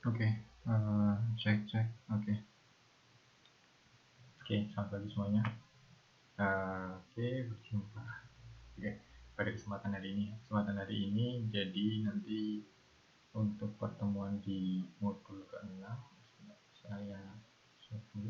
Oke, cek. Oke, selamat pagi semuanya. Oke, berjumpa. Oke, pada kesempatan hari ini jadi nanti untuk pertemuan di modul ke-6 saya share dulu.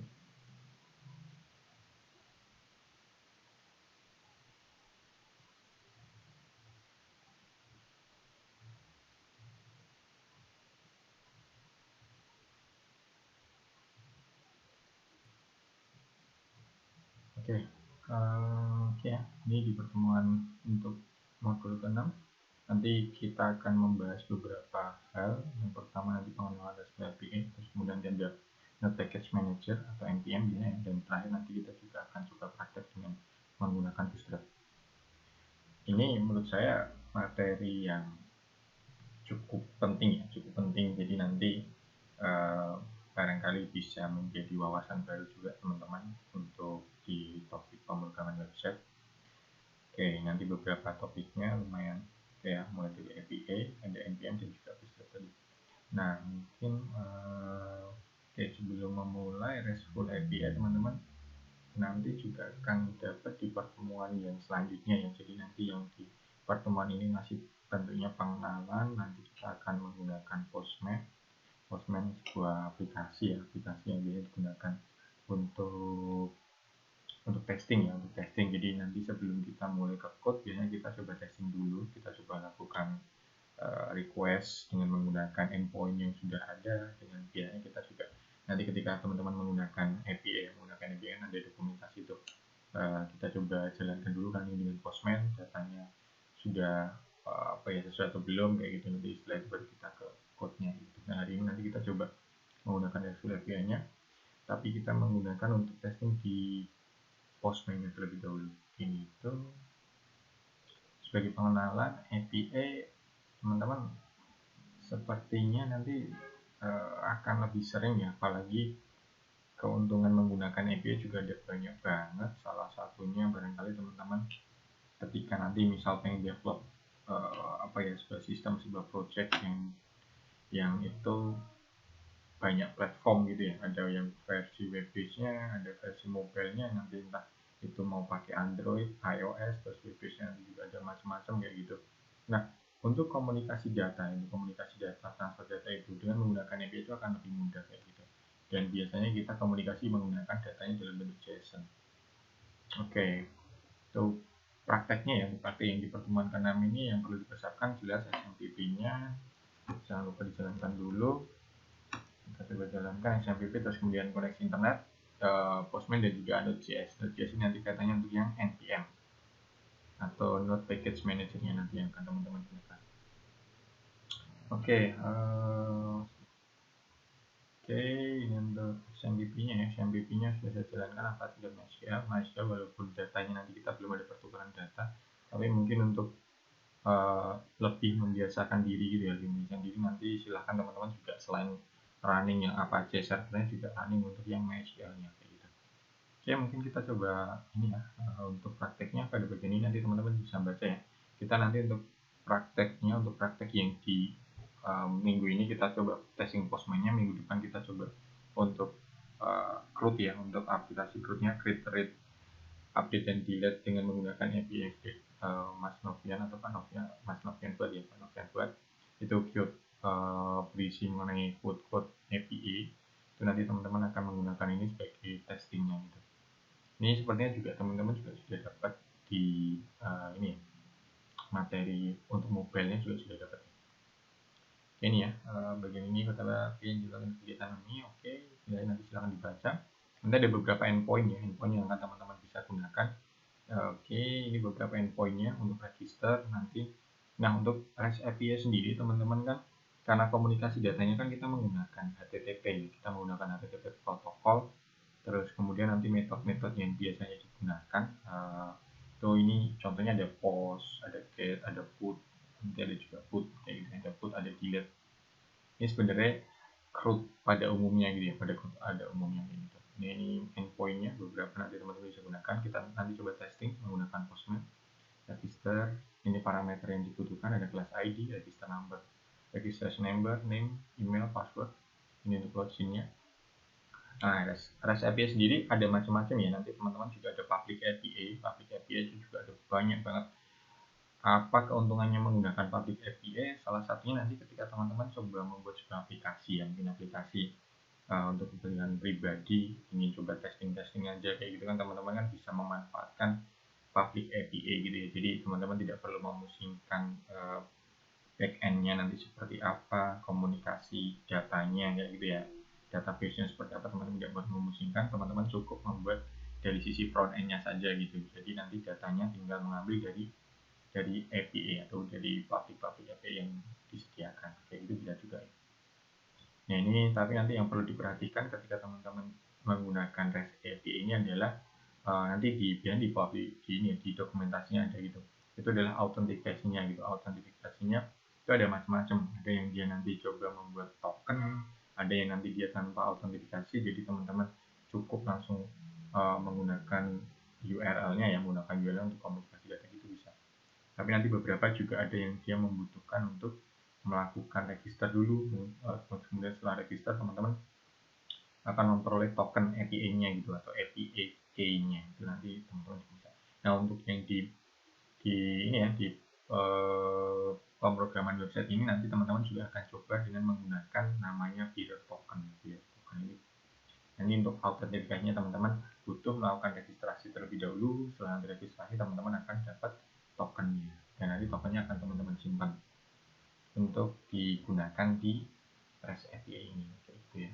Oke, ya, ini di pertemuan untuk modul ke-6 nanti kita akan membahas beberapa hal. Yang pertama nanti pengenalan RESTful API, terus kemudian ada Node Package Manager atau NPM ya, dan terakhir nanti kita juga akan coba praktek dengan menggunakan Bootstrap. Ini menurut saya materi yang cukup penting ya, jadi nanti barangkali bisa menjadi wawasan baru juga teman-teman untuk di topik pemrograman website. Oke, nanti beberapa topiknya lumayan ya, mulai dari API, ada NPM dan juga Bootstrap tadi. Nah, mungkin sebelum memulai RESTful API teman-teman nanti juga akan dapat di pertemuan yang selanjutnya ya. Jadi nanti yang di pertemuan ini masih tentunya pengenalan. Nanti kita akan menggunakan Postman sebuah aplikasi yang biasa digunakan untuk testing ya, Jadi nanti sebelum kita mulai ke code, biasanya kita coba testing dulu, kita coba lakukan request dengan menggunakan endpoint yang sudah ada. Dengan biasanya kita juga nanti ketika teman-teman menggunakan API ada dokumentasi itu, kita coba jalankan dulu kan dengan Postman, datanya sudah sesuai atau belum kayak gitu. Nanti setelah itu baru kita ke code-nya gitu. Nah, hari ini nanti kita coba menggunakan RESTful API-nya, tapi kita menggunakan untuk testing di Postman terlebih dahulu. Ini itu sebagai pengenalan API, teman-teman sepertinya nanti akan lebih sering ya, apalagi keuntungan menggunakan API juga ada banyak banget. Salah satunya barangkali teman-teman ketika nanti misal pengen develop sebuah sistem, sebuah project yang itu banyak platform gitu ya, ada yang versi web base-nya, ada versi mobile-nya, nanti entah itu mau pakai Android, iOS, terus web base-nya nanti juga ada macam-macam kayak gitu. Nah, untuk komunikasi data transfer data itu dengan menggunakan API itu akan lebih mudah kayak gitu. Dan biasanya kita komunikasi menggunakan datanya dalam bentuk JSON. Oke, itu prakteknya ya, praktek yang di pertemuan ke-6 ini yang perlu dipersiapkan jelas SMPP-nya, jangan lupa dijalankan dulu. Kita coba jalankan SMPP, terus kemudian koneksi internet, Postman dan juga Node.js. Node.js ini nanti katanya untuk yang NPM atau Node Package Manager-nya nanti yang akan teman-teman gunakan. Oke, ini untuk SMPP-nya ya. SMPP-nya sudah saya jalankan apa tidak MySQL, walaupun datanya nanti kita belum ada pertukaran data, tapi mungkin untuk lebih membiasakan diri gitu ya, nanti silahkan teman-teman juga selain running yang Apache servernya juga running untuk yang MySQL-nya kayak gitu. Oke, mungkin kita coba ini ya, untuk prakteknya pada bagian ini nanti teman-teman bisa baca ya. Kita nanti untuk praktek yang di minggu ini kita coba testing Postman-nya, minggu depan kita coba untuk CRUD ya, untuk aplikasi CRUD-nya, create, read, update dan delete dengan menggunakan API Mas Novian atau Pak Novian, Mas Novian buat ya, Pak Novian buat itu code berisi mengenai code API. Itu nanti teman-teman akan menggunakan ini sebagai testingnya gitu. Ini sepertinya juga teman-teman juga sudah dapat di ini materi untuk mobile-nya juga sudah dapat. Ini ya, bagian ini pertama yang dilakukan kegiatan ini. Oke, nanti silahkan dibaca. Nanti ada beberapa endpoint ya, endpoint yang akan teman-teman bisa gunakan. Oke, ini beberapa endpointnya untuk register nanti. Nah, untuk REST API sendiri teman-teman kan, karena komunikasi datanya kan kita menggunakan HTTP, kita menggunakan HTTP protokol. Terus kemudian nanti metode-metode yang biasanya digunakan, ini contohnya ada post, ada get, ada put, nanti ada juga put, kayak gitu, ada put, ada delete. Ini sebenarnya CRUD pada umumnya gitu ya, pada umumnya gitu. Ini endpointnya beberapa nanti teman-teman bisa gunakan. Kita nanti coba testing menggunakan Postman. Register, ini parameter yang dibutuhkan, ada class ID, register number, registration number, name, email, password, Ini untuk loginnya. Nah, REST API sendiri ada macam-macam ya. Nanti teman-teman juga ada public API. Public API itu juga ada banyak banget. Apa keuntungannya menggunakan public API? Salah satunya nanti ketika teman-teman coba membuat sebuah aplikasi, ya mungkin aplikasi untuk kepentingan pribadi, ingin coba testing aja kayak gitu kan, teman-teman kan bisa memanfaatkan public API gitu ya. Jadi teman-teman tidak perlu memusingkan backend-nya nanti seperti apa, komunikasi datanya kayak gitu ya, database-nya seperti apa, teman-teman tidak perlu memusingkan, teman-teman cukup membuat dari sisi front end-nya saja gitu. Jadi nanti datanya tinggal mengambil dari API atau dari public API yang disediakan kayak gitu bisa juga ya. Nah ini tapi nanti yang perlu diperhatikan ketika teman-teman menggunakan REST API ini adalah nanti di public di dokumentasinya ada gitu. Itu adalah autentikasinya gitu. Autentikasinya itu ada macam-macam. Ada yang dia nanti coba membuat token, ada yang nanti dia tanpa autentikasi. Jadi teman-teman cukup langsung menggunakan URL-nya ya, menggunakan URL untuk komunikasi data gitu bisa. Tapi nanti beberapa juga ada yang dia membutuhkan untuk melakukan register dulu, kemudian setelah register teman-teman akan memperoleh token API-nya gitu atau API key-nya itu nanti teman-teman bisa. Nah untuk yang di ini ya di pemrograman website ini nanti teman-teman juga akan coba dengan menggunakan namanya bearer token. Bearer token ini. Nanti untuk autentikasinya teman-teman butuh melakukan registrasi terlebih dahulu. Setelah registrasi teman-teman akan dapat tokennya dan nanti tokennya akan teman-teman simpan untuk digunakan di REST API ini kayak gitu ya.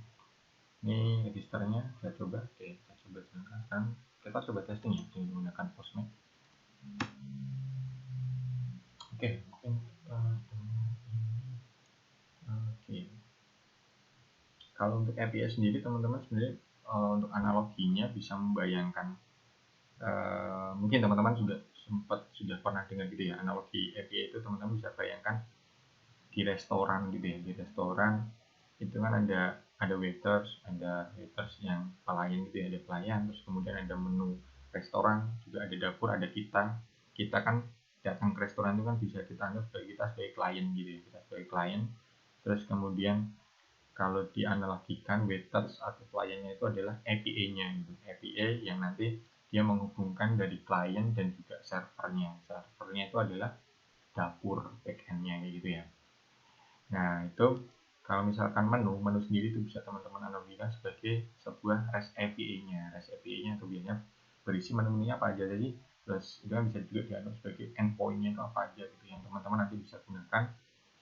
Ini registernya saya coba, oke kita coba jalankan, kita coba testing ya dengan menggunakan Postman. Oke, mungkin kita oke. Kalau untuk API sendiri teman-teman sebenarnya untuk analoginya bisa membayangkan mungkin teman-teman sudah pernah dengar gitu ya, analogi API itu teman-teman bisa bayangkan di restoran gitu ya. Di restoran itu kan ada waiters yang pelayan gitu ya, ada pelayan, terus kemudian ada menu restoran, juga ada dapur, ada kita kan datang ke restoran itu kan bisa kita anggap kita sebagai klien gitu ya, kita sebagai klien. Terus kemudian kalau dianalogikan waiters atau pelayannya itu adalah API-nya gitu, API yang nanti dia menghubungkan dari klien dan juga servernya itu adalah dapur backend-nya kayak gitu ya. Nah itu kalau misalkan menu sendiri itu bisa teman-teman analogikan sebagai sebuah REST API-nya. REST API-nya itu biasanya berisi menu-menunya apa aja, jadi terus itu kan bisa juga dianggap sebagai endpoint-nya itu apa aja gitu yang teman-teman nanti bisa gunakan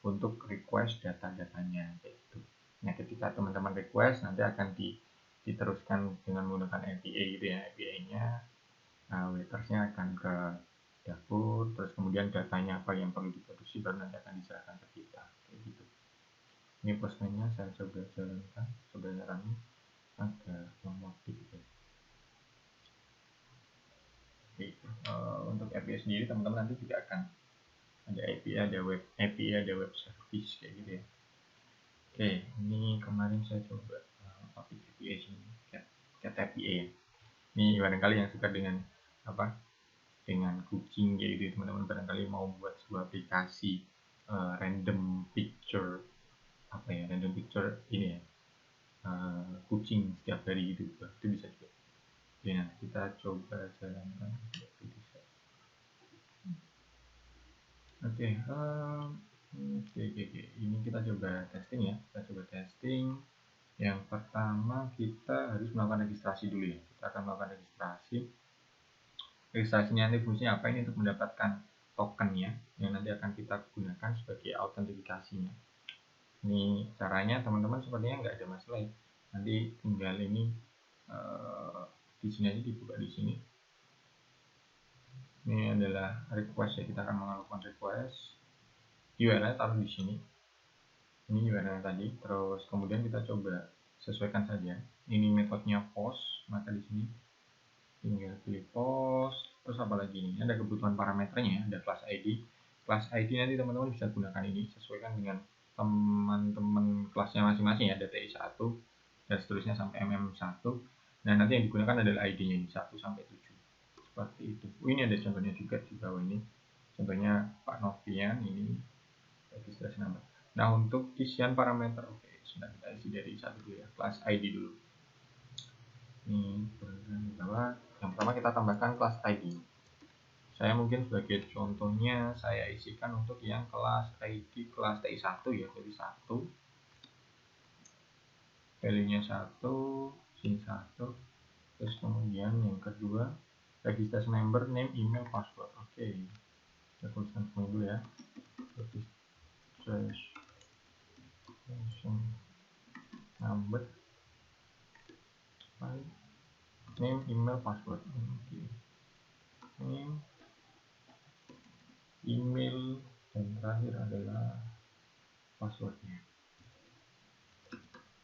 untuk request data-datanya kayak gitu. Nah ketika teman-teman request nanti akan diteruskan dengan menggunakan API gitu ya, API-nya waitersnya akan ke dapur, terus kemudian datanya apa yang perlu diproduksi baru nanti akan diserahkan ke kita kayak gitu. Ini Postman-nya saya coba jalankan, sebenarnya agak lemot gitu. Oke, untuk API sendiri teman-teman nanti juga akan ada API, ada web service kayak gitu ya. Oke, ini kemarin saya coba topik API sini, cat API. Ini barangkali yang suka dengan dengan kucing kayak gitu teman-teman, barangkali mau buat sebuah aplikasi random picture ini ya, kucing setiap hari gitu, itu bisa juga. Oke, nah kita coba jalankan. Oke, ini kita coba testing ya. Kita coba testing. Yang pertama kita harus melakukan registrasi dulu ya. Kita akan melakukan registrasi. Registrasinya nanti fungsinya apa? Ini untuk mendapatkan tokennya yang nanti akan kita gunakan sebagai autentifikasinya. Ini caranya teman-teman sepertinya nggak ada masalah ya. Nanti tinggal ini di sini aja, dibuka di sini. Ini adalah request ya, kita akan melakukan request. URL taruh di sini. Ini URL tadi. Terus kemudian kita coba sesuaikan saja. Ini metodenya post, maka di sini tinggal pilih post. Terus apa lagi ini? Ada kebutuhan parameternya, ada class ID. Class ID nanti teman-teman bisa gunakan ini, sesuaikan dengan teman-teman kelasnya masing-masing ya, ada TI1 dan seterusnya sampai MM1. Nah nanti yang digunakan adalah ID-nya ini 1 sampai 7 seperti itu. Ini ada contohnya juga di bawah ini, contohnya Pak Novian, ini registrasi number. Nah untuk isian parameter, oke, Nah, kita isi dari satu dulu ya, kelas ID dulu. Ini bahwa yang pertama kita tambahkan kelas ID. Saya mungkin sebagai contohnya saya isikan untuk yang kelas ID kelas TI1 ya, jadi 1 value-nya 1, SIN 1. Terus kemudian yang kedua registration number, name, email, password. Oke, kita tuliskan semua dulu ya. Registration number, name, email, password. Oke. Name, email, dan terakhir adalah passwordnya.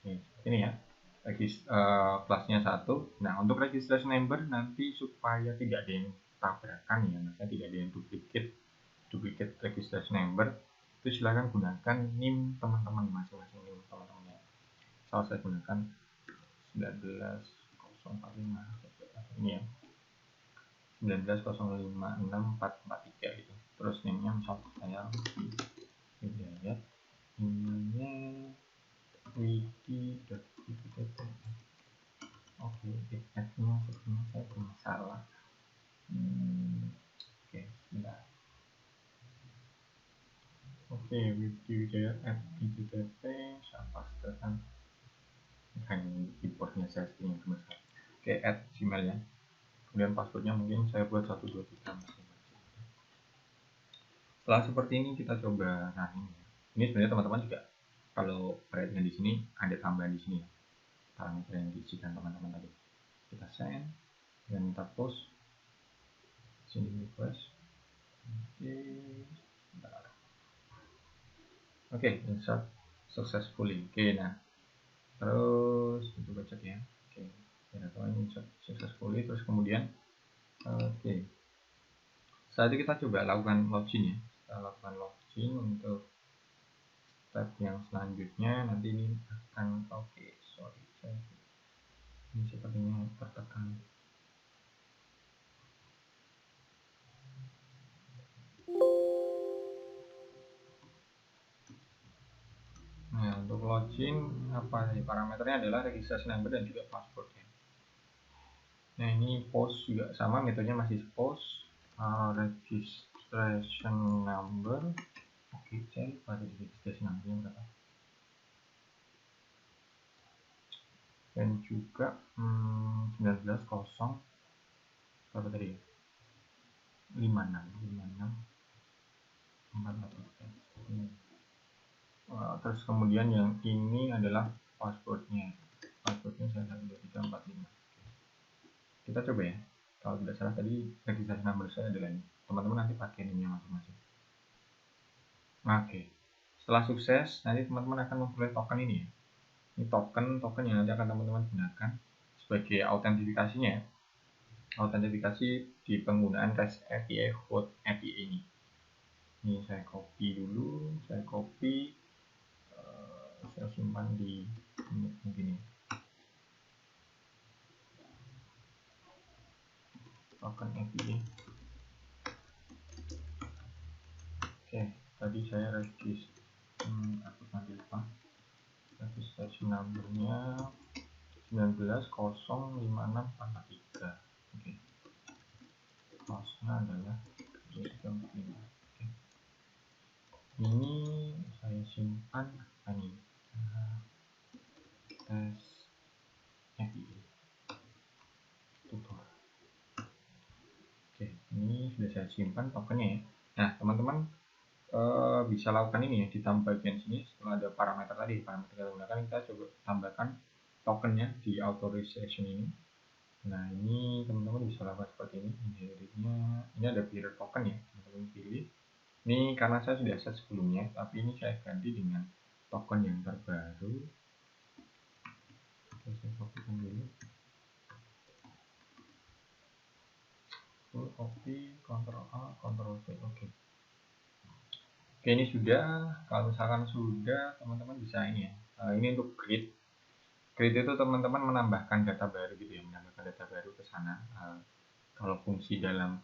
Oke, ini ya. Kelasnya 1. Nah, untuk registration number nanti supaya tidak ada yang tabrakan ya, maksudnya tidak ada yang duplicate registration number, itu silahkan gunakan NIM teman-teman masing-masing NIM teman-temannya. Saya gunakan 19045 ini ya, 190564443 gitu. Terus NIM-nya misalnya saya Hidayat, emailnya wiki.wiki.pt. Oke, add-nya sebenarnya saya bermasalah. Oke, sebentar. Oke, wiki.wiki.pt saya pastekan. Keyboardnya saya sering besar. Oke, add Gmail ya. Kemudian passwordnya mungkin saya buat 123 masing-masing. Setelah seperti ini kita coba. Nah, ini sebenarnya teman-teman juga kalau perhatikan di sini ada tambahan di sini ya, parameter yang diisikan teman-teman tadi. Kita send dan kita post sending request. Oke, insert successfully. Oke, nah terus coba cek ya. Oke, kita tahu ini insert successfully. Terus kemudian oke, saat ini kita coba lakukan login ya. Kita lakukan login untuk step yang selanjutnya. Nanti ini akan ini sepertinya tertekan. Nah, untuk login apa sih parameternya adalah registration number dan juga password ya. Nah, ini post juga sama, metodenya masih post registration number. Oke, cek pada registration number berapa. Dan juga 19.0 berapa tadi ya? 56 443. Terus kemudian yang ini adalah passwordnya saya 12345. Kita coba ya, kalau tidak salah tadi registration number saya adalah ini, teman-teman nanti pakai ini masing-masing. Oke, setelah sukses nanti teman-teman akan memperoleh token ini ya. Ini token yang nanti akan teman-teman gunakan sebagai autentifikasinya ya. Autentifikasi di penggunaan REST API Code API ini. Ini saya copy dulu, saya simpan di begini. Token API. Oke, tadi saya registration numbernya 19.05643. Oke, hostnya adalah 345. Oke, ini saya simpan ini tes API tutor. Oke, ini sudah saya simpan tokennya ya. Nah, teman-teman bisa lakukan ini ya, ditambah bagian sini setelah ada parameter tadi, parameter yang kita gunakan, kita coba tambahkan tokennya di authorization ini. Nah, ini teman-teman bisa lakukan seperti ini. Ini ada bearer token ya, teman-teman pilih. Ini karena saya sudah set sebelumnya, tapi ini saya ganti dengan token yang terbaru. Saya kopikan dulu. Copy, Ctrl A, Ctrl V. Oke, ini sudah. Kalau misalkan sudah, teman-teman bisa ini ya. Ini untuk grid itu teman-teman menambahkan data baru gitu ya, menambahkan data baru ke sana. Kalau fungsi dalam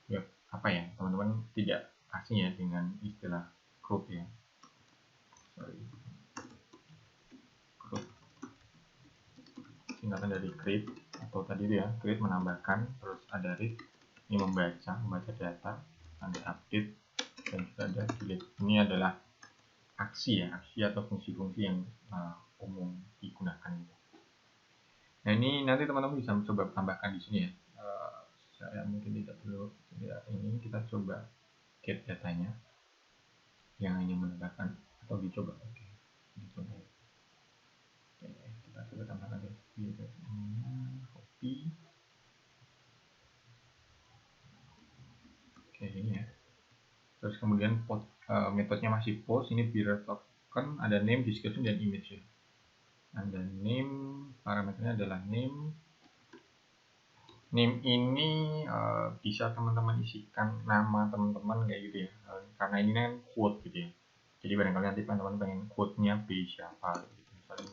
web apa ya, teman-teman tidak asing ya dengan istilah group ya. menggunakan dari create atau tadi itu ya, create menambahkan, terus ada read ini membaca data, ada update, dan juga ada delete. Ini adalah aksi atau fungsi-fungsi yang umum digunakan. Nah ini nanti teman-teman bisa coba tambahkan di sini ya. Saya mungkin tidak perlu ini, kita coba get datanya yang hanya menambahkan atau dicoba. Oke, dicoba. Oke, kita coba tambahkan ya. Copy. Oke, ini ya. Terus kemudian metodenya masih post, ini bearer token, ada name, description, dan image ya. Ada name, parameternya adalah name. Name ini bisa teman-teman isikan nama teman-teman kayak gitu ya, karena ini kan quote gitu ya. Jadi barangkali nanti teman-teman pengen quote-nya B siapa gitu. Misalnya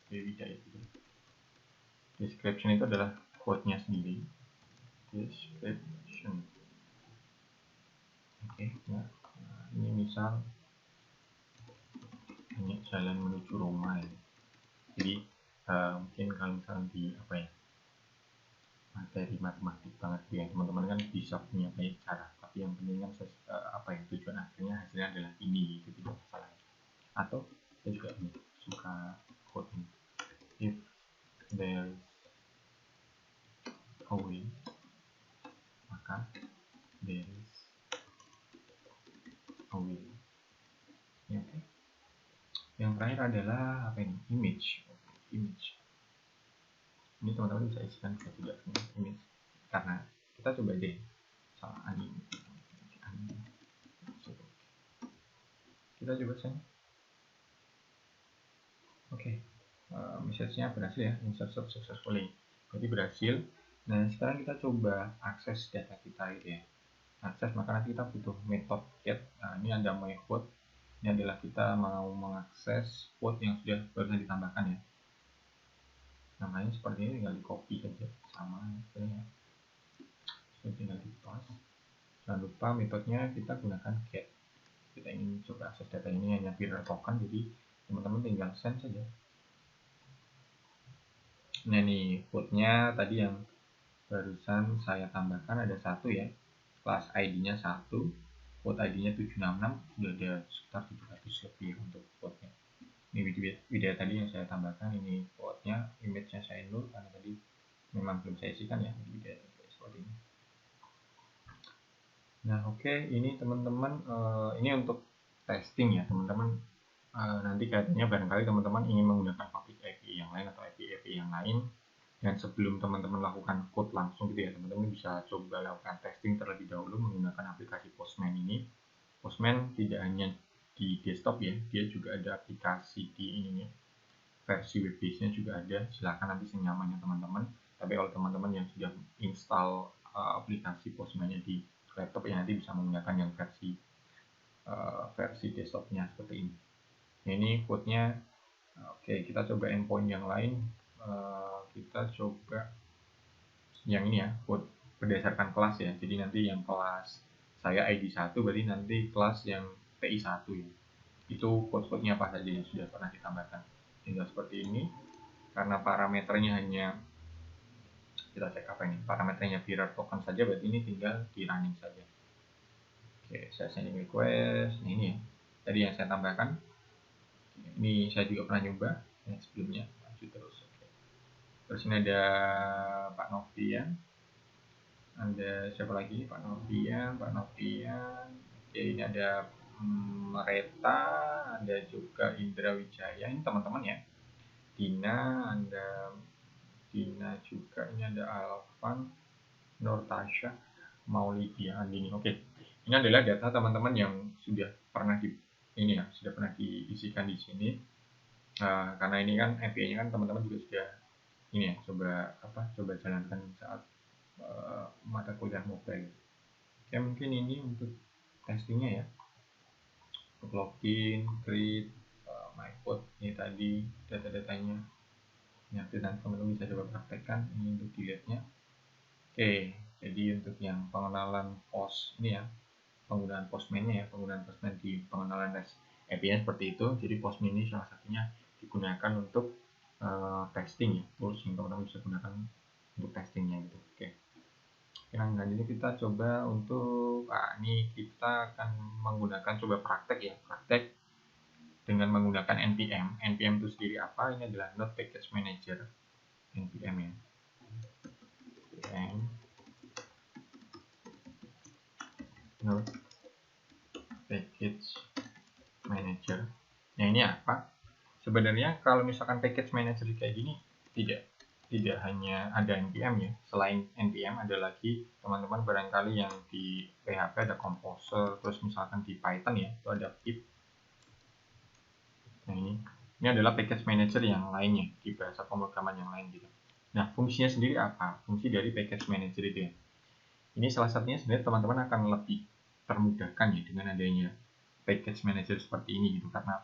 B Wijaya gitu. Description itu adalah quote-nya sendiri. Description. Oke, ya. Nah, ini misal ini jalan menuju rumah ya. Jadi mungkin kalau misalnya di apa ya, materi matematik banget ya, teman-teman kan bisa punya banyak cara, tapi yang penting kan apa ya, tujuan akhirnya hasilnya adalah ini, itu tidak masalah. Atau saya juga ini suka quote ini, if there is a way maka there is a will ya. Oke. Yang terakhir adalah apa ini, image. Ini teman-teman bisa isikan bisa tidak image, karena kita coba deh sama anime. Kita coba send. Oke, message-nya berhasil ya, insert successfully, jadi berhasil. Nah sekarang kita coba akses data kita gitu ya. Akses, maka nanti kita butuh method get. Nah ini ada my quote, ini adalah kita mau mengakses quote yang sudah barusan ditambahkan ya. Namanya seperti ini, tinggal di copy saja, sama ya. Tinggal di paste. Jangan lupa metodenya kita gunakan get. Kita ingin coba akses data ini hanya bearer token, jadi teman-teman tinggal send saja. Nah nih quote-nya tadi yang barusan saya tambahkan ada satu ya, class ID-nya 1, quote ID-nya 766, sudah ada sekitar 700 lebih untuk quote-nya. Ini video tadi yang saya tambahkan, ini quote-nya, image-nya saya nol karena tadi memang belum saya isikan ya, video seperti ini. Nah oke, ini teman-teman, ini untuk testing ya teman-teman. Nanti katanya barangkali teman-teman ingin menggunakan public API yang lain atau API yang lain, dan sebelum teman-teman lakukan code langsung gitu ya, teman-teman bisa coba lakukan testing terlebih dahulu menggunakan aplikasi Postman ini. Postman tidak hanya di desktop ya, dia juga ada aplikasi di ininya, versi web base-nya juga ada. Silahkan nanti senyamannya teman-teman, tapi kalau teman-teman yang sudah install aplikasi Postman-nya di laptop ya, nanti bisa menggunakan yang versi desktopnya seperti ini. Nah, ini code-nya. Oke, kita coba endpoint yang lain. Kita coba yang ini ya, code berdasarkan kelas ya. Jadi nanti yang kelas saya ID 1 berarti nanti kelas yang TI 1 ya. Itu code-codenya apa saja yang sudah pernah ditambahkan. Tinggal seperti ini. Karena parameternya hanya, kita cek apa ini, parameternya bearer token saja, berarti ini tinggal di running saja. Oke, saya sending request. Nah ini ya, tadi yang saya tambahkan. Ini saya juga pernah nyoba yang sebelumnya. Lanjut terus. Oke. Terus ini ada Pak Novian, ada siapa lagi, Pak Novian. Oke, ini ada Mereta, ada juga Indra Wijaya, ini teman-teman ya. Dina, ada Dina juga, ini ada Alvan, Nortasha, Maulidia, Andini. Oke, ini adalah data teman-teman yang sudah pernah sudah pernah diisikan di sini. Karena ini kan API-nya kan teman-teman juga sudah ini ya, coba jalankan saat mata kuliah mobile. Oke, mungkin ini untuk testingnya ya, untuk login, create, my code, ini tadi data-datanya. Nanti teman-teman bisa coba praktekkan ini untuk dilihatnya. Oke, jadi untuk yang pengenalan post ini ya, penggunaan Postman-nya ya, penggunaan Postman di pengenalan REST API seperti itu. Jadi Postman ini salah satunya digunakan untuk testing ya, tools yang teman-teman bisa gunakan untuk testingnya gitu. Oke. Nah, ini kita coba untuk ini kita akan menggunakan coba praktek ya, praktek dengan menggunakan npm. npm itu sendiri apa? Ini adalah Node Package Manager, npm ya. npm Node Package Manager. Nah, ini apa? Sebenarnya kalau misalkan package manager kayak gini tidak hanya ada npm ya. Selain npm ada lagi teman-teman barangkali yang di PHP ada Composer, terus misalkan di Python ya itu ada pip. Nah, ini adalah package manager yang lainnya di bahasa pemrograman yang lain gitu. Nah, fungsinya sendiri apa? Fungsi dari package manager itu ya. Ini salah satunya sebenarnya teman-teman akan lebih termudahkan ya dengan adanya package manager seperti ini gitu, karena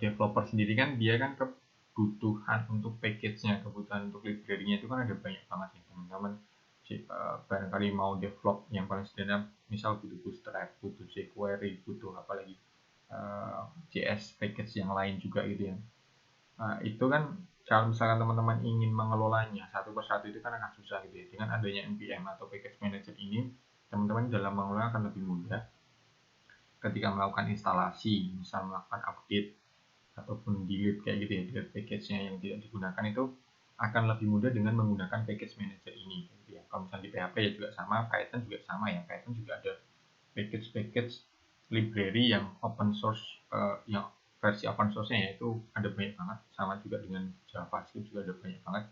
developer sendiri kan dia kan kebutuhan untuk package-nya, kebutuhan untuk library-nya itu kan ada banyak banget ya teman-teman. Barangkali mau develop yang paling sederhana, misal butuh Bootstrap, butuh jQuery, butuh apalagi JS package yang lain juga gitu ya. Itu kan kalau misalkan teman-teman ingin mengelolanya satu persatu itu kan akan susah gitu ya. Dengan adanya npm atau package manager ini, teman-teman dalam mengelola akan lebih mudah ketika melakukan instalasi, misal melakukan update ataupun delete kayak gitu ya, delete package-nya yang tidak digunakan itu akan lebih mudah dengan menggunakan package manager ini gitu ya. Kalau misalnya di PHP ya juga sama, Python juga sama ya. Python juga ada package library yang open source, yang versi open source-nya ya itu ada banyak banget, sama juga dengan JavaScript juga ada banyak banget.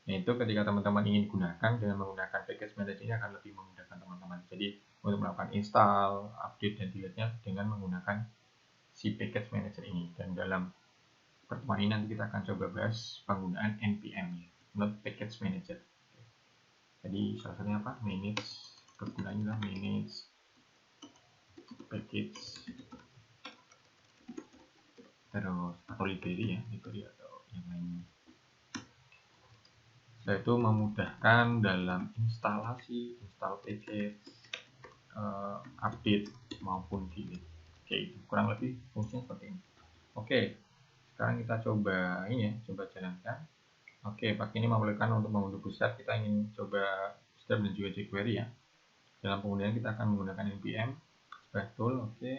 Nah, itu ketika teman-teman ingin gunakan dengan menggunakan package manager ini akan lebih memudahkan teman-teman. Jadi untuk melakukan install, update dan delete-nya dengan menggunakan si package manager ini. Dan dalam pertemuan ini nanti kita akan coba bahas penggunaan npm ya, Node Package Manager. Jadi salah satunya apa? Manage, kegunaannya adalah manage package terus atau library ya, library atau yang lainnya. Setelah itu memudahkan dalam instalasi, install package, update maupun delete. Oke, itu kurang lebih fungsinya seperti ini. Oke, sekarang kita coba ini ya, coba jalankan. Oke, pakai ini membolehkan untuk mengunduh Bootstrap. Kita ingin coba Bootstrap dan juga jQuery ya. Dalam penggunaan kita akan menggunakan npm tool. Oke,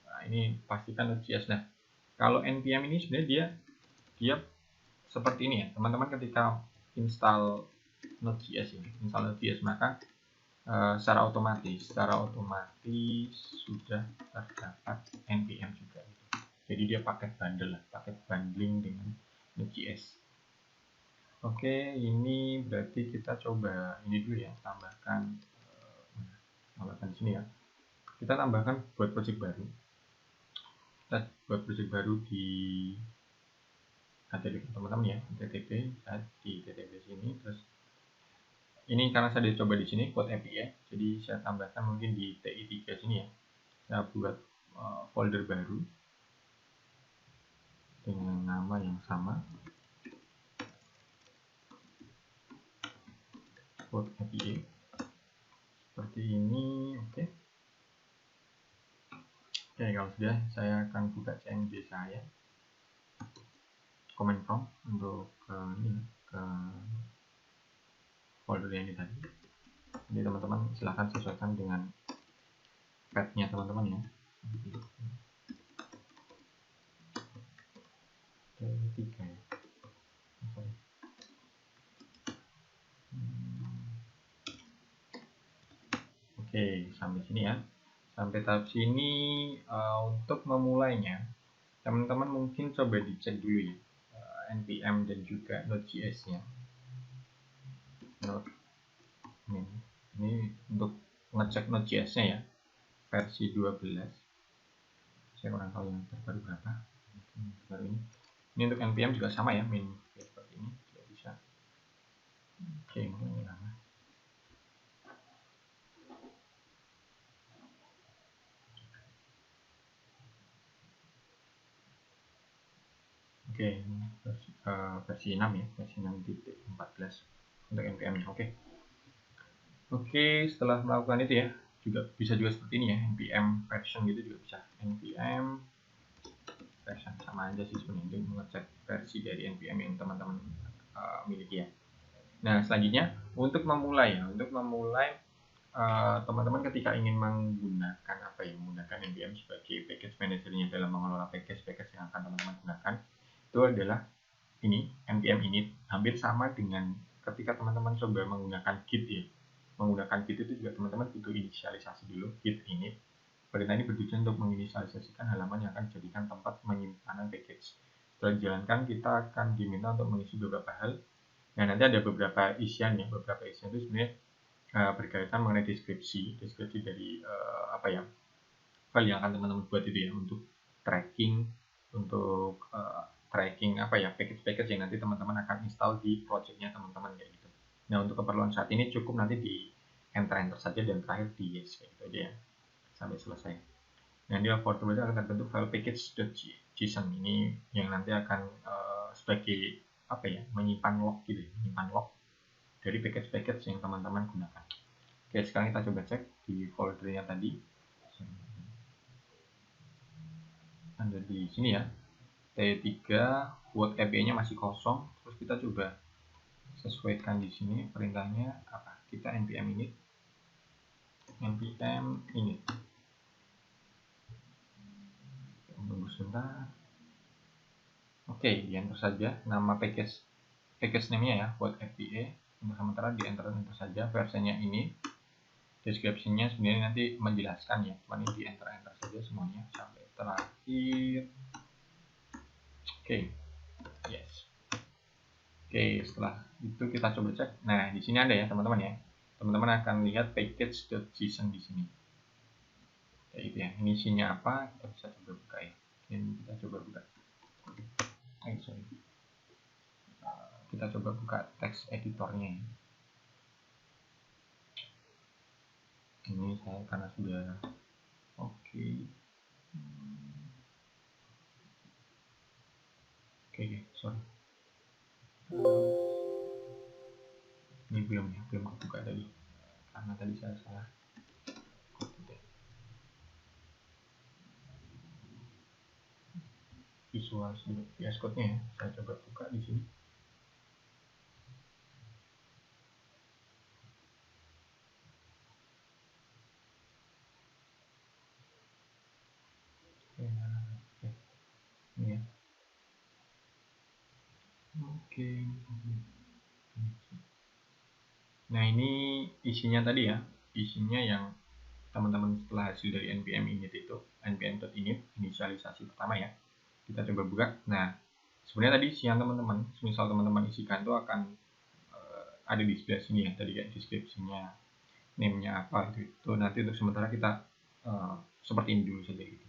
nah, ini pastikan Node.js. Nah, kalau npm ini sebenarnya dia seperti ini ya, teman-teman. Ketika install Node.js ini, install Node.js, maka secara otomatis sudah terdapat npm juga gitu. Jadi dia paket bundle lah, paket bundling dengan Node.js. Oke, ini berarti kita coba ini dulu ya, tambahkan di sini ya. Kita tambahkan buat project baru. Kita buat project baru di HTTP teman-teman ya, HTTP di HTTP sini. Terus ini karena saya udah coba di sini code API ya, jadi saya tambahkan mungkin di TI3 sini ya. Saya buat folder baru dengan nama yang sama, code API seperti ini. Oke, kalau sudah, saya akan buka CMD saya, command prompt untuk ke folder yang ini tadi. Jadi teman-teman silahkan sesuaikan dengan path-nya teman-teman ya. Tiga ya. Oke, sampai sini ya. Sampai tahap sini untuk memulainya, teman-teman mungkin coba dicek dulu ya npm dan juga Node.js-nya. Ini untuk ngecek Node.js-nya ya, versi 12. Saya kurang tahu yang terbaru berapa. Terbaru ini. Ini untuk npm juga sama ya, min seperti ini juga bisa. Oke, mungkin ini lama. Oke, versi 6 ya, versi 6.14 untuk npm-nya. Oke, setelah melakukan itu ya, juga bisa juga seperti ini ya, npm version gitu juga bisa, npm version 1. sama aja sih sebenarnya untuk mengecek versi dari npm yang teman-teman miliki ya. Nah selanjutnya untuk memulai teman-teman ketika ingin menggunakan menggunakan npm sebagai package manajernya dalam mengelola package yang akan teman-teman gunakan, itu adalah ini npm init. Hampir sama dengan ketika teman-teman coba menggunakan git ya. Menggunakan git itu juga teman-teman butuh inisialisasi dulu, git init. Perintah ini bertujuan untuk menginisialisasikan halaman yang akan dijadikan tempat penyimpanan package. Setelah dijalankan, kita akan diminta untuk mengisi beberapa hal. Nah, nanti ada beberapa isian ya. Beberapa isian itu sebenarnya berkaitan mengenai deskripsi dari file yang akan teman-teman buat itu ya, untuk tracking, package-package yang nanti teman-teman akan install di projectnya teman-teman kayak gitu. Nah, untuk keperluan saat ini cukup nanti di enter saja dan terakhir di yes kayak gitu aja ya, sampai selesai. Nah, di portable akan terbentuk file package.json ini yang nanti akan sebagai menyimpan log gitu ya, menyimpan log dari package-package yang teman-teman gunakan. Oke, sekarang kita coba cek di foldernya tadi. Ada di sini ya, T3 Word API-nya masih kosong. Terus kita coba sesuaikan di sini perintahnya apa? Kita npm init. Tunggu sebentar. Oke, di enter saja nama package name-nya ya, Word API. Untuk sementara di enter saja versinya ini. Deskripsinya sebenarnya nanti menjelaskan ya, cuman ini di enter saja semuanya sampai terakhir. Oke, yes. Oke, setelah itu kita coba cek. Nah, di sini ada ya teman-teman ya. Teman-teman akan lihat package.json di sini. Kayak gitu ya. Ini isinya apa? Kita bisa coba buka ya. Ini kita coba buka. Kita coba buka text editornya ya. Ini saya karena sudah oke. Sorry. Ini belum kebuka tadi karena tadi saya salah. Visual Studio VS Code-nya ya. Saya coba buka di sini. Ini ya. Oke. Nah, ini isinya tadi ya. Isinya yang teman-teman setelah hasil dari npm init itu, npm.init inisialisasi pertama ya. Kita coba buka. Nah, sebenarnya tadi isian teman-teman, misal teman-teman isikan itu akan ada di sebelah sini ya. Tadi kayak deskripsinya, name-nya apa itu nanti untuk sementara kita seperti ini dulu saja gitu.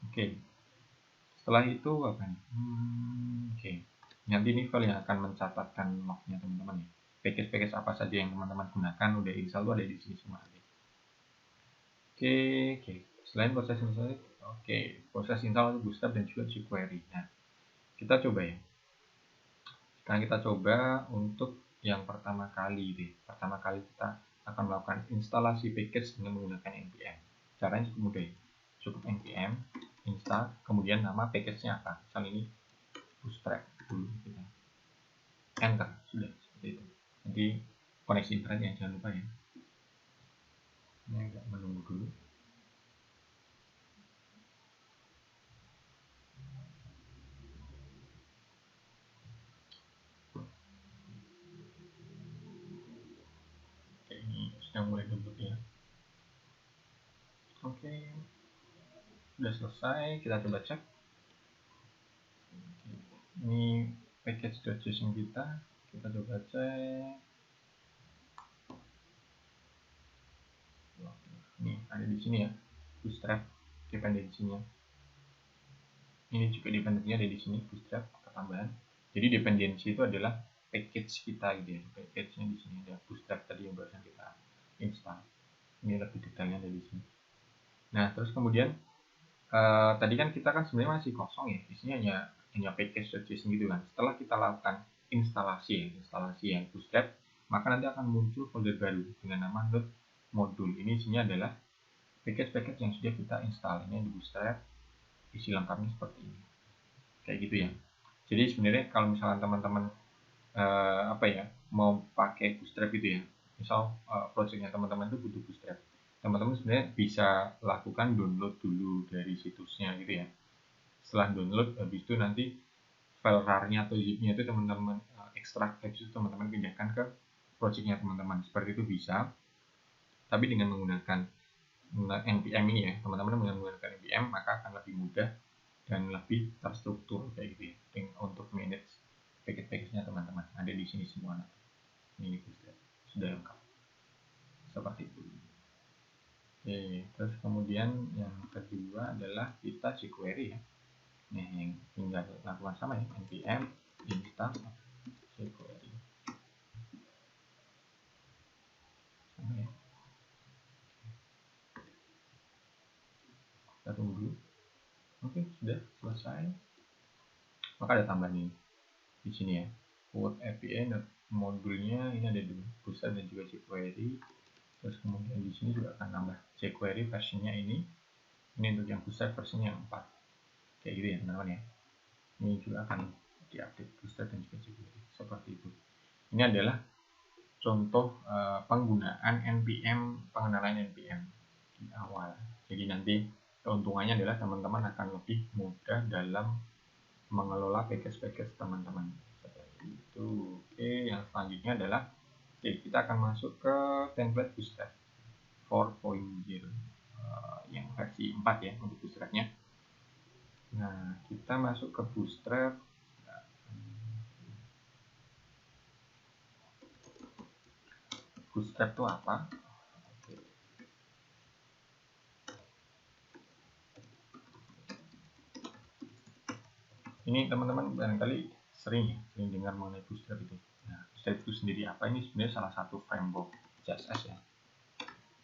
Oke. Setelah itu apa nih? Oke. Nanti ini file yang akan mencatatkan lognya teman-teman ya. Package apa saja yang teman-teman gunakan udah install tuh ada di sini semua. Oke. Selain proses install, proses install untuk Bootstrap dan juga jQuery. Nah, kita coba ya. Sekarang kita coba untuk yang pertama kali deh. Pertama kali kita akan melakukan instalasi package dengan menggunakan npm. Caranya cukup mudah ya. Cukup npm install, kemudian nama package-nya apa. Misal ini Bootstrap dulu kita enter, sudah seperti itu. Nanti koneksi internetnya jangan lupa ya. Ini agak menunggu dulu. Oke, ini sedang mulai debut ya. Oke, sudah selesai. Kita coba cek. Ini package.json kita coba cek. Ini ada di sini ya, Bootstrap dependensinya. Ini juga dependensinya ada di sini, Bootstrap ketambahan. Jadi dependensi itu adalah package kita gitu ya. Package-nya di sini ada Bootstrap tadi yang barusan kita install. Ini lebih detailnya ada di sini. Nah, terus kemudian tadi kan kita kan sebenarnya masih kosong ya, isinya hanya package.json gitu kan. Setelah kita lakukan instalasi yang Bootstrap, maka nanti akan muncul folder baru dengan nama node modul. Ini isinya adalah package yang sudah kita install. Ini di Bootstrap isi lengkapnya seperti ini, kayak gitu ya. Jadi sebenarnya kalau misalkan teman-teman mau pakai bootstrap gitu ya, misal projectnya teman-teman itu butuh bootstrap, teman-teman sebenarnya bisa lakukan download dulu dari situsnya gitu ya. Setelah download, habis itu nanti file rar-nya atau zip-nya itu teman-teman ekstrak, habis itu teman-teman pindahkan ke projectnya teman-teman, seperti itu bisa. Tapi dengan menggunakan npm ini ya, teman-teman menggunakan npm maka akan lebih mudah dan lebih terstruktur kayak gitu ya, untuk manage package-package-nya teman-teman ada di sini semua. Ini sudah lengkap seperti itu. Oke, terus kemudian yang kedua adalah kita jQuery ya. Nah, yang tinggal lakukan sama ya, npm install jQuery. Sama ya. Kita tunggu dulu. Oke, sudah selesai. Maka ada tambahan ini di sini ya. Word API modulnya ini ada dua, Bootstrap dan juga jQuery. Terus kemudian di sini juga akan nambah jQuery versinya ini untuk yang Bootstrap versinya yang 4, kayak gitu ya teman-teman ya. Ini juga akan diupdate Bootstrap dan juga jQuery seperti itu. Ini adalah contoh penggunaan npm, pengenalan npm di awal. Jadi nanti keuntungannya adalah teman-teman akan lebih mudah dalam mengelola package-package teman-teman seperti itu. Oke, yang selanjutnya adalah kita akan masuk ke template Bootstrap 4.0 yang versi 4 ya untuk Bootstrapnya. Nah, kita masuk ke Bootstrap. Bootstrap itu apa? Ini teman-teman barangkali sering dengar mengenai Bootstrap itu. Nah, Bootstrap itu sendiri apa? Ini sebenarnya salah satu framework CSS ya.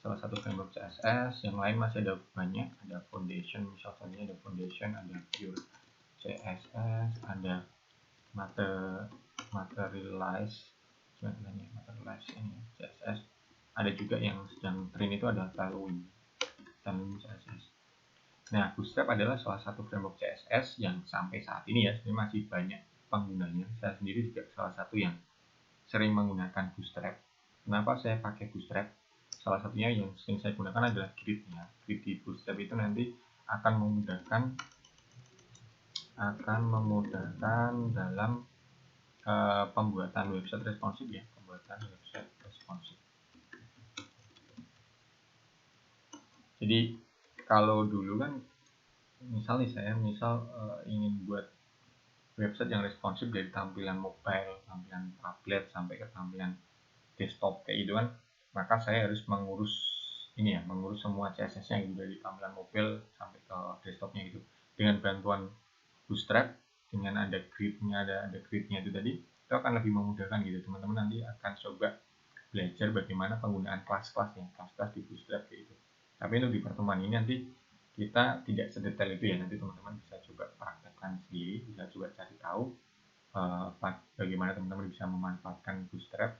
Salah satu framework CSS, yang lain masih ada banyak, ada Foundation, misalnya ada Foundation, ada Pure CSS, ada Materialize ini CSS. Ada juga yang sedang tren itu ada Tailwind CSS. Nah, Bootstrap adalah salah satu framework CSS yang sampai saat ini ya sebenarnya masih banyak penggunanya. Saya sendiri juga salah satu yang sering menggunakan Bootstrap. Kenapa saya pakai Bootstrap? Salah satunya yang sering saya gunakan adalah grid-nya. Grid di Bootstrap itu nanti akan memudahkan dalam pembuatan website responsif ya, Jadi kalau dulu kan saya ingin buat website yang responsif dari tampilan mobile, tampilan tablet sampai ke tampilan desktop kayak gitu kan, maka saya harus mengurus semua CSS-nya gitu dari tampilan mobile sampai ke desktopnya gitu. Dengan bantuan Bootstrap, dengan ada grid-nya itu tadi, itu akan lebih memudahkan gitu. Teman-teman nanti akan coba belajar bagaimana penggunaan kelas-kelas di Bootstrap kayak gitu. Tapi untuk di pertemuan ini nanti kita tidak sedetail itu ya, nanti teman-teman bisa coba praktekkan sendiri, bisa coba cari tahu bagaimana teman-teman bisa memanfaatkan Bootstrap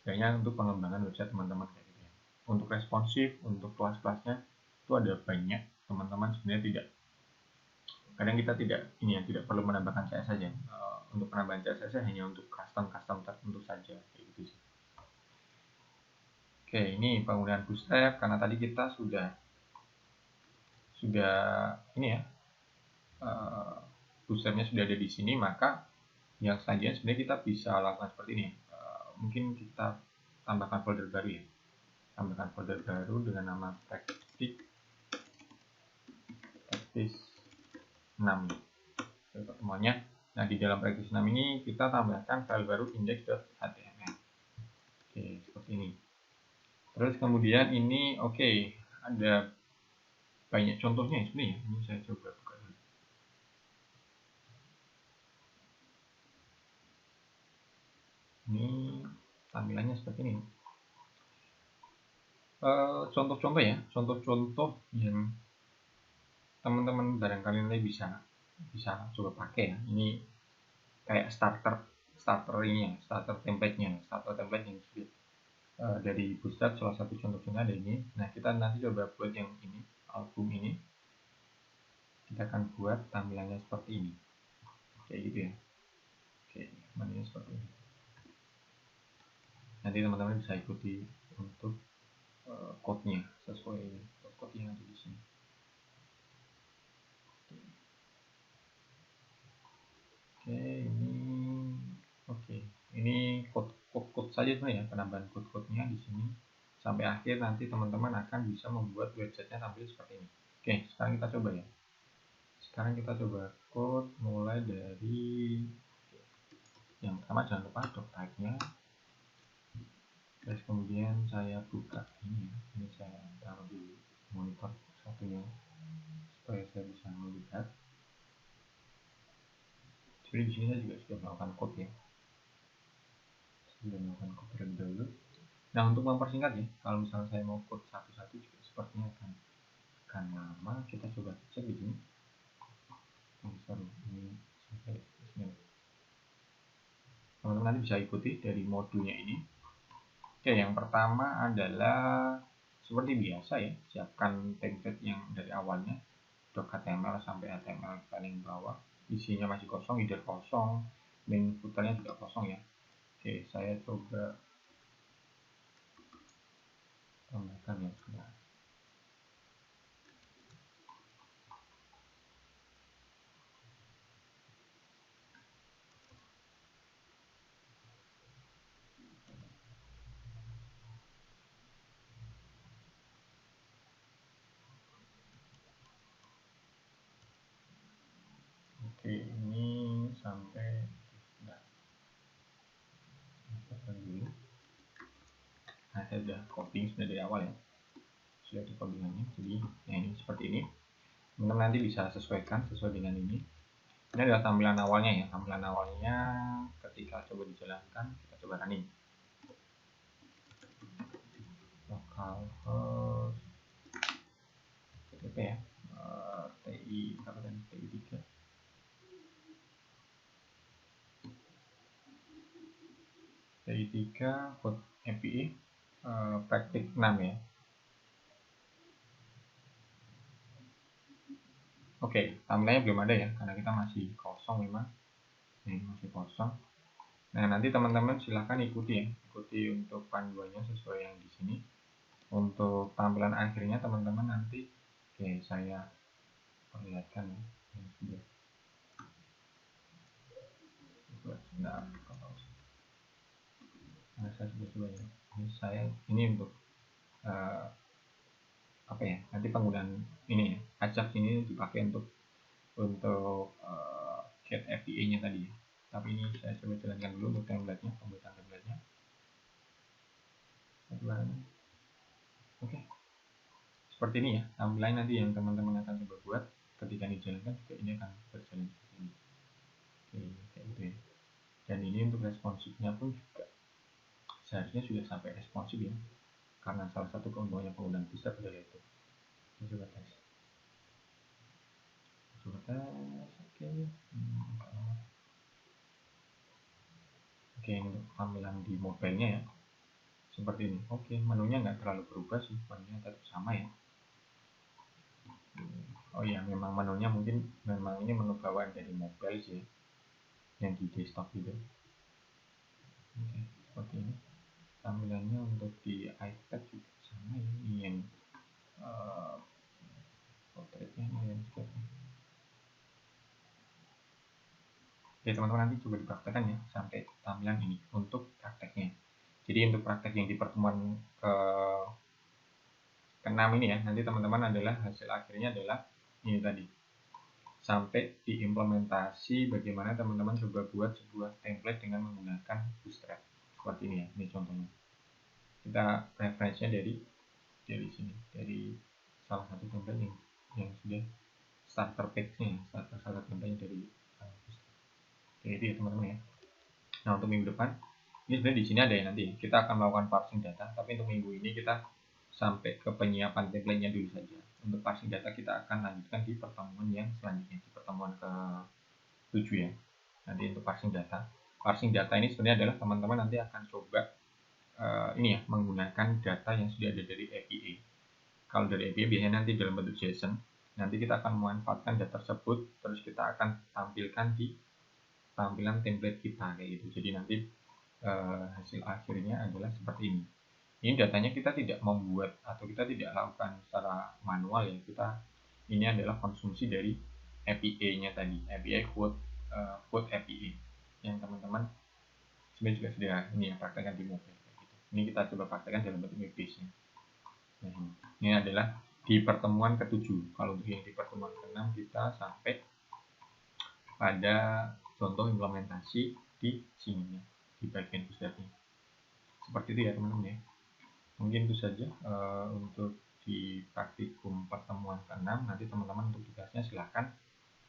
setidaknya untuk pengembangan website teman-teman kayak gitu ya. Untuk responsif, untuk kelas-kelasnya itu ada banyak, teman-teman sebenarnya kadang kita tidak perlu menambahkan CSS saja. Untuk penambahan CSS hanya untuk custom tertentu saja kayak gitu sih. Oke, ini penggunaan Bootstrap karena tadi kita sudah Bootstrapnya sudah ada di sini, maka yang selanjutnya sebenarnya kita bisa lakukan seperti ini. Mungkin kita tambahkan folder baru ya. Tambahkan folder baru dengan nama practice 6 pertemuannya. Nah, di dalam practice 6 ini kita tambahkan file baru index.html. Oke, seperti ini. Terus kemudian ini ada banyak contohnya sebenarnya. Ini saya coba buka dulu. Ini tampilannya seperti ini. Contoh-contoh yang teman-teman barangkali nanti bisa coba pakai ya. Ini kayak starter template-nya, yang dari Bootstrap. Salah satu contohnya ada ini. Nah, kita nanti coba buat yang ini, album ini. kita akan buat tampilannya seperti ini, kayak gitu ya. Oke, menunya seperti ini. Nanti teman-teman bisa ikuti untuk code-nya sesuai code yang ada di sini. Ini code saja sebenarnya, penambahan code-code-nya di sini sampai akhir. Nanti teman-teman akan bisa membuat websitenya tampil seperti ini. Oke, sekarang kita coba ya. Sekarang kita coba code mulai dari yang pertama, jangan lupa doc type-nya. Terus kemudian saya buka ini ya. Ini saya taruh di monitor satunya supaya saya bisa melihat. Jadi di sini saya juga sudah melakukan code ya. Sudah melakukan code terlebih dahulu. Nah, untuk mempersingkat ya, kalau misalnya saya mau code satu-satu juga sepertinya akan lama. Kita coba cek di sini. Ini sampai sini. Teman-teman nanti bisa ikuti dari modulnya ini. Oke, yang pertama adalah seperti biasa ya, siapkan template yang dari awalnya, doc.html sampai HTML paling bawah. Isinya masih kosong, header kosong, link footernya juga kosong ya. Oke, saya coba tambahkan ya. Oke, ini sampai dulu. Nah, saya sudah copy dari awal ya, sudah di codingannya. Jadi ya ini seperti ini. Teman-teman nanti bisa sesuaikan sesuai dengan ini. Ini adalah tampilan awalnya ya. Tampilan awalnya ketika coba dijalankan, kita coba running. Localhost TTP ya, TI apa tadi, TI3 code API praktik 6 ya. Oke, tampilannya belum ada ya, karena kita masih kosong memang. Ini masih kosong. Nah, nanti teman-teman silahkan ikuti ya, ikuti untuk panduannya sesuai yang di sini. Untuk tampilan akhirnya teman-teman nanti, oke, saya perlihatkan ya. Ini sudah sebentar. Nah, saya sudah coba ya. Ini untuk apa ya? Nanti penggunaan ini ya, Ajax ini dipakai untuk get FBA-nya tadi ya. Tapi ini saya coba jalankan dulu untuk template-nya, pembuatan template-nya. Oke. Seperti ini ya, tampilan nanti yang teman-teman akan coba buat ketika dijalankan juga ini akan berjalan seperti ini. Oke, kayak gitu ya. Dan ini untuk responsifnya pun juga seharusnya sudah sampai responsif ya, karena salah satu keunggulannya penggunaan Bootstrap adalah itu. Kita coba tes. Oke. Oke, untuk tampilan di mobile-nya ya seperti ini. Oke, menunya nggak terlalu berubah sih, menunya tetap sama ya. Oh iya, memang menunya mungkin memang ini menu bawaan dari mobile sih, yang di desktop gitu. Oke, seperti ini. Tampilannya untuk di iPad juga sama ya, ini yang portrait-nya ini landscape. Oke, teman-teman nanti coba dipraktekkan ya sampai tampilan ini untuk prakteknya. Jadi untuk praktek yang di pertemuan ke-6 ini ya, nanti teman-teman adalah hasil akhirnya adalah ini tadi. Sampai diimplementasi bagaimana teman-teman coba buat sebuah template dengan menggunakan Bootstrap. Seperti ini ya, ini contohnya. Kita referensinya dari sini, dari salah satu template yang sudah starter page-nya, starter template dari Bootstrap. Jadi ya teman-teman ya. Nah, untuk minggu depan ini sebenarnya di sini ada ya, nanti kita akan melakukan parsing data, tapi untuk minggu ini kita sampai ke penyiapan template-nya dulu saja. Untuk parsing data kita akan lanjutkan di pertemuan yang selanjutnya, di pertemuan ke-7 ya. Nanti untuk parsing data. Parsing data ini sebenarnya adalah teman-teman nanti akan coba ini ya, menggunakan data yang sudah ada dari API. Kalau dari API biasanya nanti dalam bentuk JSON. Nanti kita akan memanfaatkan data tersebut, terus kita akan tampilkan di tampilan template kita kayak gitu. Jadi nanti hasil akhirnya adalah seperti ini. Ini datanya kita tidak membuat atau kita tidak lakukan secara manual ya. Ini adalah konsumsi dari API-nya tadi, API Quote API yang teman-teman sebenarnya juga sudah ini ya praktekkan di mobile. Ini kita coba praktekkan dalam bentuk web base-nya. Nah, ini adalah di pertemuan ke-7. Kalau untuk yang di pertemuan ke-6 kita sampai pada contoh implementasi di sini ya, di bagian bootstrapnya. Seperti itu ya teman-teman ya. Mungkin itu saja untuk di praktikum pertemuan ke-6. Nanti teman-teman untuk tugasnya silahkan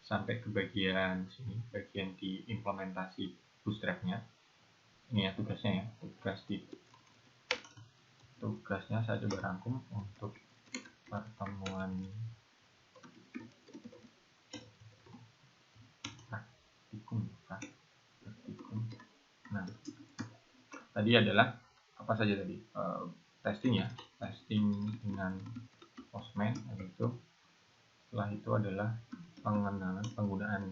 sampai ke bagian sini, bagian di implementasi bootstrapnya. Ini ya tugasnya ya, tugasnya saya coba rangkum untuk pertemuan praktikum. Nah, tadi adalah apa saja tadi? Testing ya, testing dengan Postman, yaitu setelah itu adalah pengenalan penggunaan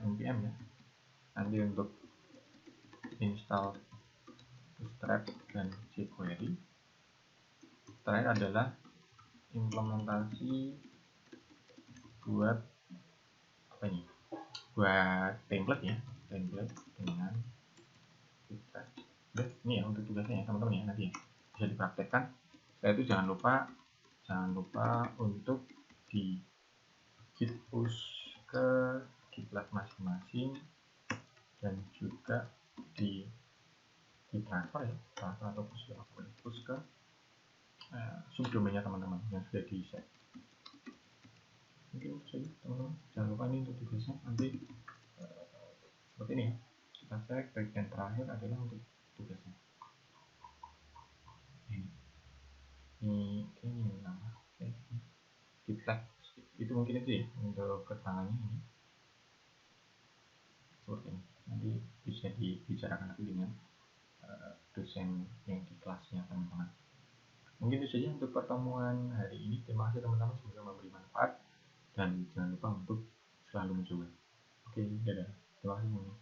npm ya. Nanti untuk install Bootstrap dan jQuery. Terakhir adalah implementasi buat apa ini? Buat template ya, template dengan Bootstrap. Ini ya untuk tugasnya ya teman-teman ya, nanti ya bisa dipraktekkan. Setelah itu jangan lupa untuk di git push ke GitLab masing-masing dan juga di transfer ya, transfer atau push ke subdomainnya teman-teman yang sudah di set. Mungkin saja teman-teman, jangan lupa ini untuk tugasnya nanti seperti ini ya. Kita cek bagian terakhir adalah untuk tugasnya. Ini nama kita itu mungkin itu ya untuk keterangannya ini seperti ini. Nanti bisa dibicarakan lagi dengan dosen yang di kelasnya teman-teman. Mungkin itu saja untuk pertemuan hari ini. Terima kasih teman-teman, semoga memberi manfaat dan jangan lupa untuk selalu mencoba. Oke, dadah. Terima kasih semuanya.